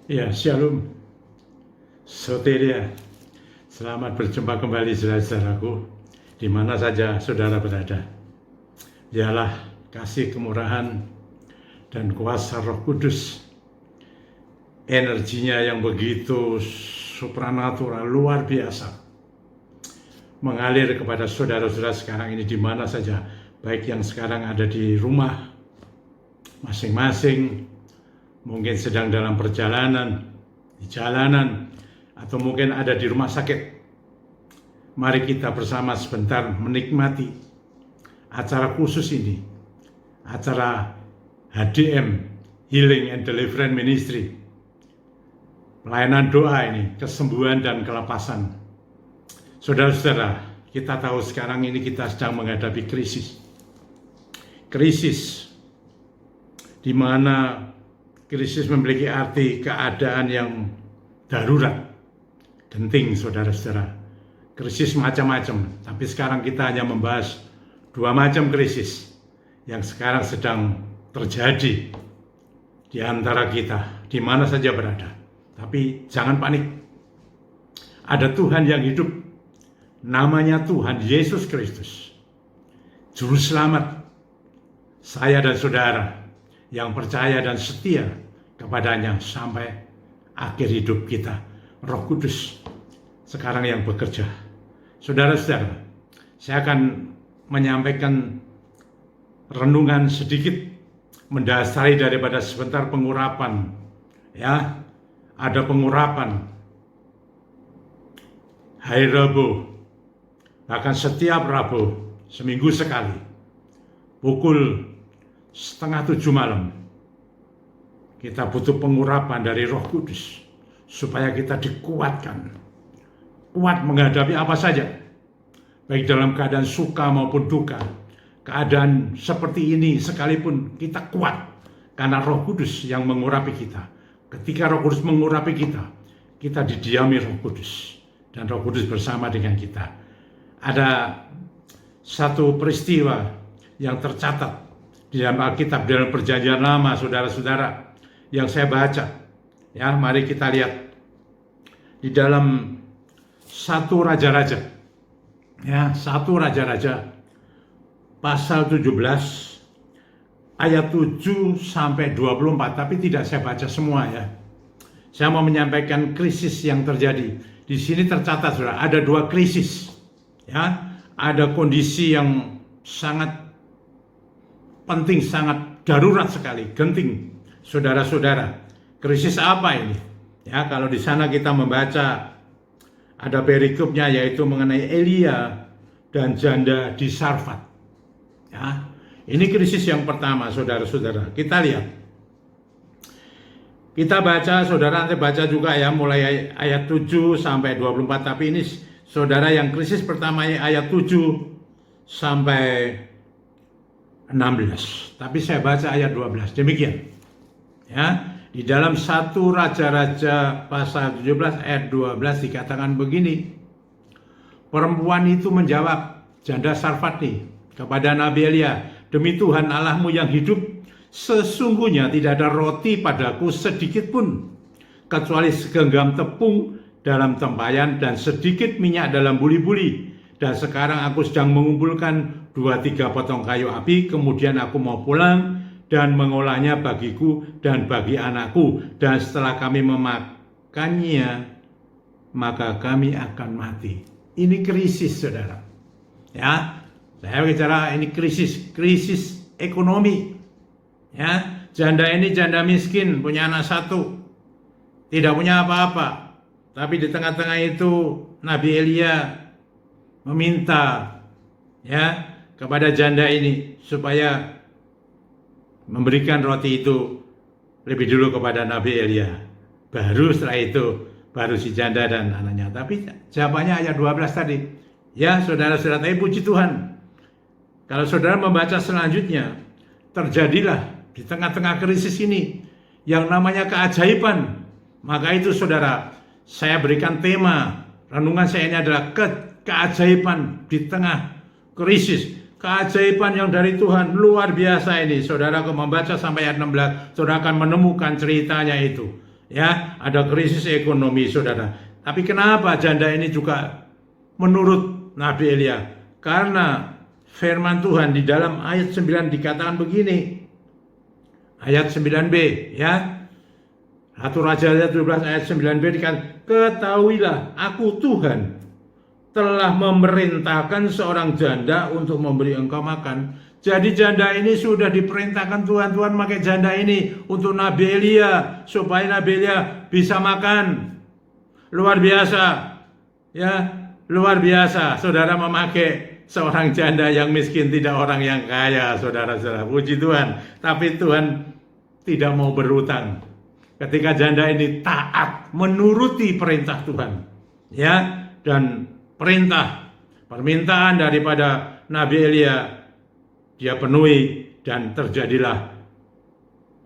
Ya, shalom, soteria. Selamat berjumpa kembali saudara-saudaraku, di mana saja saudara berada. Biarlah kasih kemurahan dan kuasa Roh Kudus, energinya yang begitu supranatural, luar biasa, mengalir kepada saudara-saudara sekarang ini di mana saja, baik yang sekarang ada di rumah masing-masing, mungkin sedang dalam perjalanan, di jalanan, atau mungkin ada di rumah sakit. Mari kita bersama sebentar menikmati acara khusus ini, acara HDM, Healing and Deliverance Ministry. Pelayanan doa ini, kesembuhan dan kelepasan. Saudara-saudara, kita tahu sekarang ini kita sedang menghadapi krisis. Krisis di mana krisis memiliki arti keadaan yang darurat, genting, saudara-saudara. Krisis macam-macam, tapi sekarang kita hanya membahas dua macam krisis yang sekarang sedang terjadi di antara kita, di mana saja berada. Tapi jangan panik. Ada Tuhan yang hidup, namanya Tuhan Yesus Kristus, Juru Selamat. Saya dan saudara yang percaya dan setia kepadanya sampai akhir hidup kita. Roh Kudus sekarang yang bekerja. Saudara-saudara, saya akan menyampaikan renungan sedikit mendasari daripada sebentar pengurapan. Ya, ada pengurapan hari Rabu, bahkan setiap Rabu seminggu sekali, pukul 6:30 malam. Kita butuh pengurapan dari Roh Kudus supaya kita dikuatkan, kuat menghadapi apa saja, baik dalam keadaan suka maupun duka. Keadaan seperti ini sekalipun kita kuat karena Roh Kudus yang mengurapi kita. Ketika Roh Kudus mengurapi kita, kita didiami Roh Kudus dan Roh Kudus bersama dengan kita. Ada satu peristiwa yang tercatat di dalam Alkitab, dalam Perjanjian Lama, saudara-saudara, yang saya baca. Ya, mari kita lihat di dalam 1 Raja-Raja. Ya, 1 Raja-Raja pasal 17 ayat 7 sampai 24, tapi tidak saya baca semua ya. Saya mau menyampaikan krisis yang terjadi. Di sini tercatat saudara, ada dua krisis. Ya, ada kondisi yang sangat penting, sangat darurat sekali, genting. Saudara-saudara, krisis apa ini? Ya, kalau di sana kita membaca ada perikopnya, yaitu mengenai Elia dan janda di Sarfat. Ya, ini krisis yang pertama, saudara-saudara. Kita lihat. Kita baca, saudara nanti baca juga ya, mulai ayat 7 sampai 24. Tapi ini saudara yang krisis pertama ayat 7 sampai 16. Tapi saya baca ayat 12. Demikian. Ya, di dalam 1 Raja-Raja pasal 17 ayat 12 dikatakan begini. Perempuan itu menjawab, janda Sarfat nih, kepada Nabi Elia, demi Tuhan Allahmu yang hidup, sesungguhnya tidak ada roti padaku sedikit pun, kecuali segenggam tepung dalam tempayan dan sedikit minyak dalam buli-buli. Dan sekarang aku sedang mengumpulkan 2-3 potong kayu api, kemudian aku mau pulang dan mengolahnya bagiku dan bagi anakku. Dan setelah kami memakannya, maka kami akan mati. Ini krisis, saudara. Ya, saya bicara ini krisis ekonomi. Ya, janda ini janda miskin, punya anak satu, tidak punya apa-apa. Tapi di tengah-tengah itu Nabi Elia meminta ya kepada janda ini supaya memberikan roti itu lebih dulu kepada Nabi Elia. Baru setelah itu baru si janda dan anaknya. Tapi jawabannya ayat 12 tadi. Ya, saudara-saudara, tapi puji Tuhan. Kalau saudara membaca selanjutnya, terjadilah di tengah-tengah krisis ini yang namanya keajaiban. Maka itu saudara, saya berikan tema renungan saya ini adalah keajaiban di tengah krisis. Keajaiban yang dari Tuhan luar biasa ini. Saudara, kalau membaca sampai ayat 16, saudara akan menemukan ceritanya itu. Ya, ada krisis ekonomi, saudara. Tapi kenapa janda ini juga menurut Nabi Elia? Karena firman Tuhan di dalam ayat 9 dikatakan begini. Ayat 9b, ya. 1 Raja 12 ayat 9b dikatakan, ketahuilah aku Tuhan telah memerintahkan seorang janda untuk memberi engkau makan. Jadi janda ini sudah diperintahkan Tuhan pakai janda ini untuk Nabi Elia supaya Nabi Elia bisa makan. Luar biasa, ya, luar biasa. Saudara memakai seorang janda yang miskin, tidak orang yang kaya, saudara-saudara. Puji Tuhan. Tapi Tuhan tidak mau berutang. Ketika janda ini taat menuruti perintah Tuhan, ya, dan permintaan daripada Nabi Elia dia penuhi dan terjadilah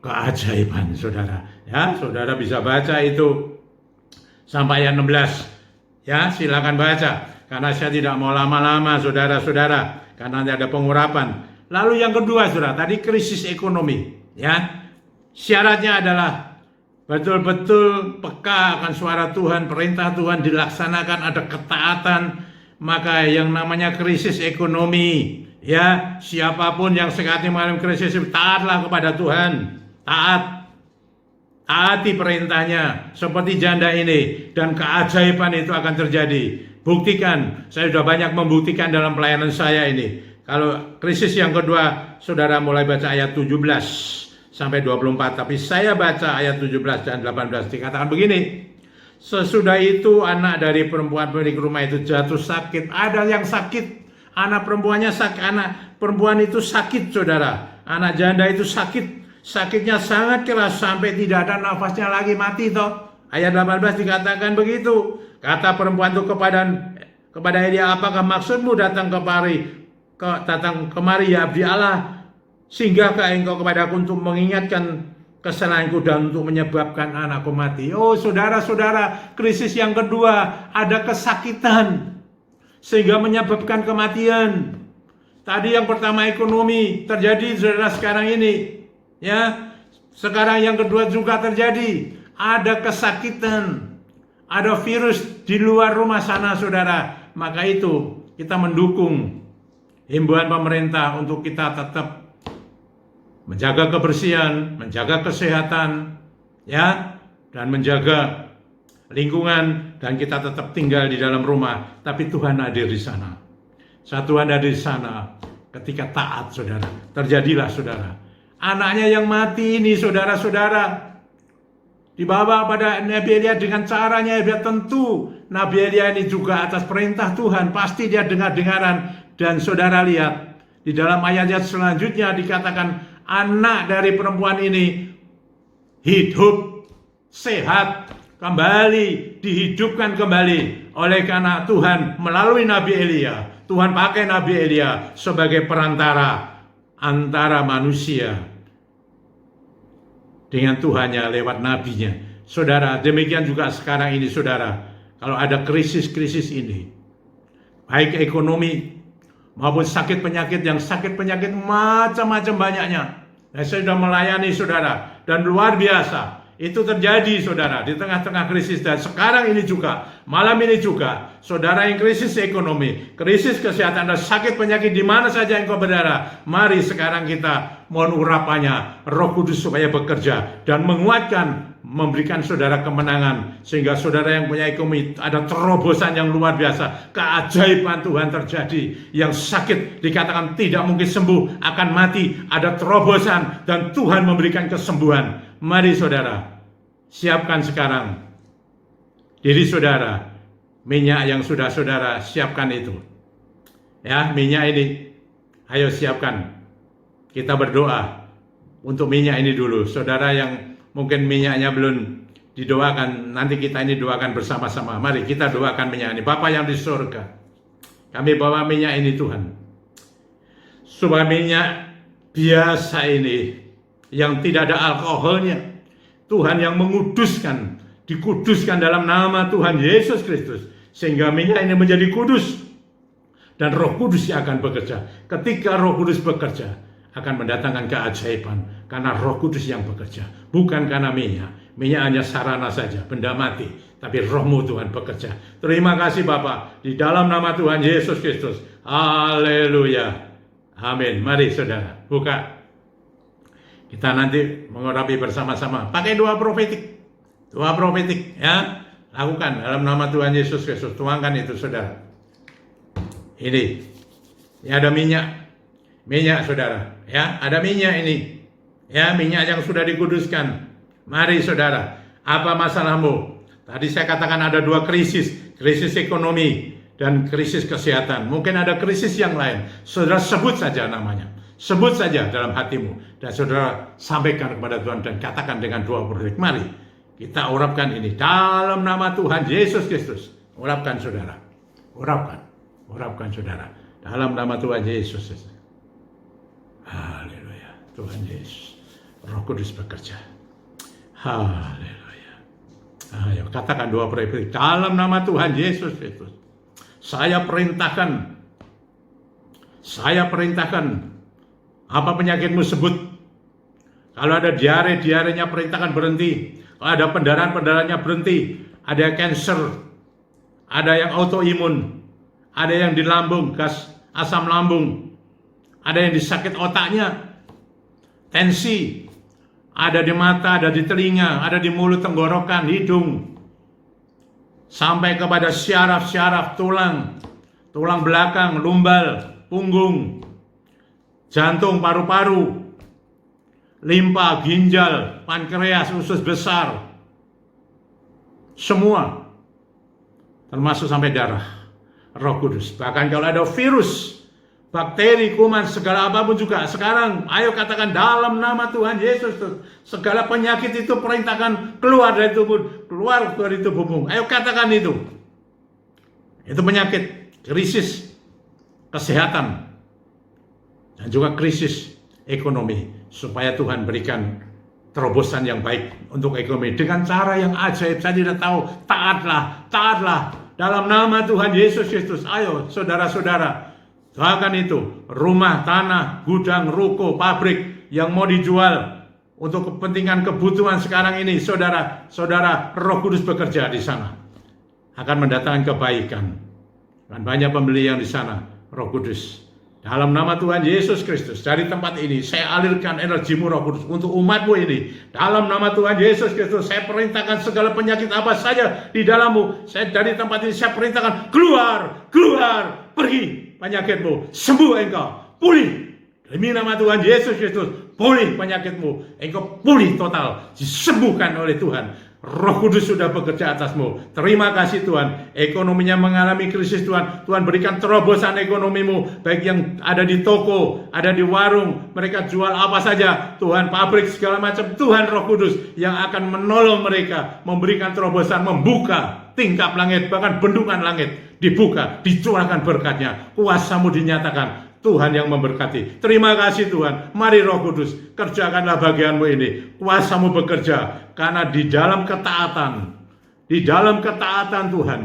keajaiban, saudara. Ya, saudara bisa baca itu sampai ayat 16. Ya, silakan baca karena saya tidak mau lama-lama, saudara-saudara, karena nanti ada pengurapan. Lalu yang kedua, saudara, tadi krisis ekonomi, ya. Syaratnya adalah betul-betul peka akan suara Tuhan, perintah Tuhan dilaksanakan, ada ketaatan. Maka yang namanya krisis ekonomi, ya, siapapun yang saat ini mengalami krisis, taatlah kepada Tuhan, taati perintahnya seperti janda ini, dan keajaiban itu akan terjadi. Buktikan, saya sudah banyak membuktikan dalam pelayanan saya ini. Kalau krisis yang kedua, saudara mulai baca ayat 17 sampai 24, tapi saya baca ayat 17 dan 18 dikatakan begini. Sesudah itu anak dari perempuan pemilik rumah itu jatuh sakit. Ada yang sakit, anak perempuannya sakit, anak perempuan itu sakit, saudara. Anak janda itu sakit, sakitnya sangat keras sampai tidak ada nafasnya lagi, mati toh. Ayat 18 dikatakan begitu. Kata perempuan itu kepada Elia, apakah maksudmu datang kemari ya abdi Allah? Singgahkah engkau kepadaku untuk mengingatkan kesalahanku dan untuk menyebabkan anakku mati? Oh, saudara-saudara, krisis yang kedua, ada kesakitan sehingga menyebabkan kematian. Tadi yang pertama ekonomi terjadi, saudara, sekarang ini, ya. Sekarang yang kedua juga terjadi, ada kesakitan, ada virus di luar rumah sana, saudara. Maka itu kita mendukung himbauan pemerintah untuk kita tetap menjaga kebersihan, menjaga kesehatan, ya, dan menjaga lingkungan, dan kita tetap tinggal di dalam rumah. Tapi Tuhan hadir di sana. Saat Tuhan hadir di sana, ketika taat, saudara, terjadilah, saudara. Anaknya yang mati ini, saudara-saudara, dibawa pada Nabi Elia dengan caranya, biar tentu Nabi Elia ini juga atas perintah Tuhan, pasti dia dengar-dengaran. Dan saudara lihat, di dalam ayat-ayat selanjutnya dikatakan, anak dari perempuan ini hidup, sehat, kembali, dihidupkan kembali oleh karena Tuhan melalui Nabi Elia. Tuhan pakai Nabi Elia sebagai perantara antara manusia dengan Tuhannya lewat nabinya. Saudara, demikian juga sekarang ini, saudara. Kalau ada krisis-krisis ini, baik ekonomi maupun sakit penyakit, yang sakit penyakit macam-macam banyaknya. Saya sudah melayani, saudara, dan luar biasa. Itu terjadi, saudara, di tengah-tengah krisis. Dan sekarang ini juga, malam ini juga, saudara yang krisis ekonomi, krisis kesehatan, dan sakit penyakit di mana saja engkau berada, mari sekarang kita mohon urapannya, Roh Kudus supaya bekerja dan menguatkan, memberikan saudara kemenangan, sehingga saudara yang punya ekonomi ada terobosan yang luar biasa, keajaiban Tuhan terjadi. Yang sakit dikatakan tidak mungkin sembuh, akan mati, ada terobosan dan Tuhan memberikan kesembuhan. Mari saudara, siapkan sekarang diri saudara, minyak yang sudah saudara siapkan itu, ya, minyak ini, ayo siapkan. Kita berdoa untuk minyak ini dulu, saudara yang mungkin minyaknya belum didoakan, nanti kita ini doakan bersama-sama. Mari kita doakan minyak ini. Bapa yang di surga, kami bawa minyak ini, Tuhan, supaya minyak biasa ini yang tidak ada alkoholnya, Tuhan, yang menguduskan, dikuduskan dalam nama Tuhan Yesus Kristus, sehingga minyak ini menjadi kudus, dan Roh Kudus yang akan bekerja. Ketika Roh Kudus bekerja, akan mendatangkan keajaiban, karena Roh Kudus yang bekerja, bukan karena minyak. Minyak hanya sarana saja, benda mati. Tapi roh-Mu Tuhan bekerja. Terima kasih Bapa, di dalam nama Tuhan Yesus Kristus. Haleluya. Amin. Mari saudara, buka. Kita nanti mengurapi bersama-sama. Pakai doa profetik. Doa profetik ya. Lakukan dalam nama Tuhan Yesus Kristus. Tuangkan itu saudara. Ini ada minyak. Minyak saudara. Ya, ada minyak ini. Ya, minyak yang sudah dikuduskan. Mari saudara. Apa masalahmu? Tadi saya katakan ada dua krisis. Krisis ekonomi dan krisis kesehatan. Mungkin ada krisis yang lain. Saudara sebut saja namanya. Sebut saja dalam hatimu. Dan saudara sampaikan kepada Tuhan dan katakan dengan doa profetik. Mari kita urapkan ini. Dalam nama Tuhan Yesus Kristus. Urapkan saudara. Urapkan. Urapkan saudara. Dalam nama Tuhan Yesus. Haleluya. Tuhan Yesus. Roh Kudus bekerja. Haleluya. Ayo katakan doa profetik dalam nama Tuhan Yesus Kristus. Saya perintahkan apa penyakitmu sebut. Kalau ada diare-diarenya perintahkan berhenti. Kalau ada pendarahan-pendarahannya berhenti. Ada cancer, ada yang autoimun, ada yang di lambung, gas asam lambung, ada yang di sakit otaknya, tensi, ada di mata, ada di telinga, ada di mulut, tenggorokan, hidung, sampai kepada syaraf-syaraf tulang, tulang belakang, lumbal, punggung, jantung, paru-paru, limpa, ginjal, pankreas, usus besar, semua, termasuk sampai darah. Roh Kudus. Bahkan kalau ada virus, bakteri, kuman, segala apapun juga. Sekarang, ayo katakan dalam nama Tuhan Yesus. Segala penyakit itu perintahkan keluar dari tubuh, keluar dari tubuhmu. Ayo katakan itu. Itu penyakit, krisis kesehatan, dan juga krisis ekonomi. Supaya Tuhan berikan terobosan yang baik untuk ekonomi. Dengan cara yang ajaib, saya tidak tahu. Taatlah. Dalam nama Tuhan Yesus Kristus. Ayo saudara-saudara. Doakan itu, rumah, tanah, gudang, ruko, pabrik yang mau dijual untuk kepentingan kebutuhan sekarang ini, saudara Roh Kudus bekerja di sana, akan mendatangkan kebaikan. Dan banyak pembeli yang di sana, Roh Kudus. Dalam nama Tuhan Yesus Kristus, dari tempat ini saya alirkan energimu Roh Kudus untuk umatmu ini. Dalam nama Tuhan Yesus Kristus, saya perintahkan segala penyakit apa saja di dalammu. Saya dari tempat ini saya perintahkan keluar, pergi. Penyakitmu, sembuh engkau, pulih. Demi nama Tuhan Yesus Kristus, pulih penyakitmu. Engkau pulih total, disembuhkan oleh Tuhan. Roh Kudus sudah bekerja atasmu. Terima kasih Tuhan. Ekonominya mengalami krisis Tuhan. Tuhan berikan terobosan ekonomimu. Baik yang ada di toko, ada di warung. Mereka jual apa saja. Tuhan pabrik segala macam. Tuhan Roh Kudus yang akan menolong mereka. Memberikan terobosan, membuka tingkap langit. Bahkan bendungan langit dibuka. Dicurahkan berkatnya. Kuasamu dinyatakan. Tuhan yang memberkati. Terima kasih Tuhan. Mari Roh Kudus, kerjakanlah bagianmu ini. Kuasamu bekerja. Karena di dalam ketaatan Tuhan,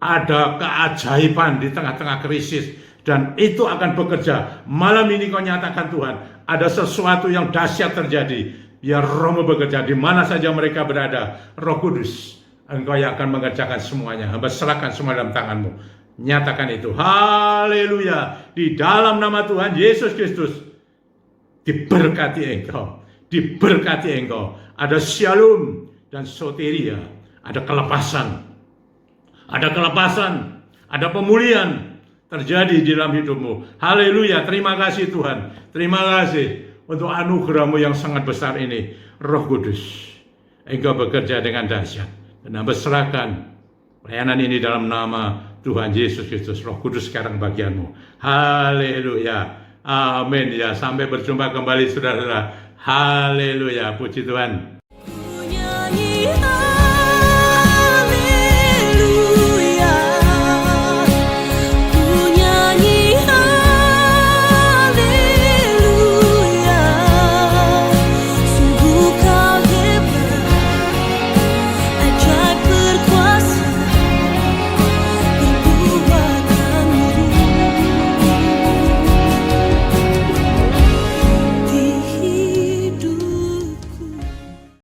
ada keajaiban di tengah-tengah krisis. Dan itu akan bekerja. Malam ini kau nyatakan Tuhan, ada sesuatu yang dahsyat terjadi. Biar Roh-Mu bekerja di mana saja mereka berada. Roh Kudus, Engkau yang akan mengerjakan semuanya. Hamba serahkan semua dalam tangan-Mu. Nyatakan itu. Haleluya. Di dalam nama Tuhan Yesus Kristus. Diberkati engkau. Diberkati engkau. Ada shalom dan soteria. Ada kelepasan. Ada kelepasan. Ada pemulihan terjadi di dalam hidupmu. Haleluya. Terima kasih Tuhan. Terima kasih untuk anugerah-Mu yang sangat besar ini. Roh Kudus, Engkau bekerja dengan dahsyat. Dan hamba serahkan pelayanan ini dalam nama Tuhan Yesus Kristus. Roh Kudus sekarang bagianmu. Haleluya. Amin ya. Sampai berjumpa kembali saudara-saudara. Haleluya. Puji Tuhan.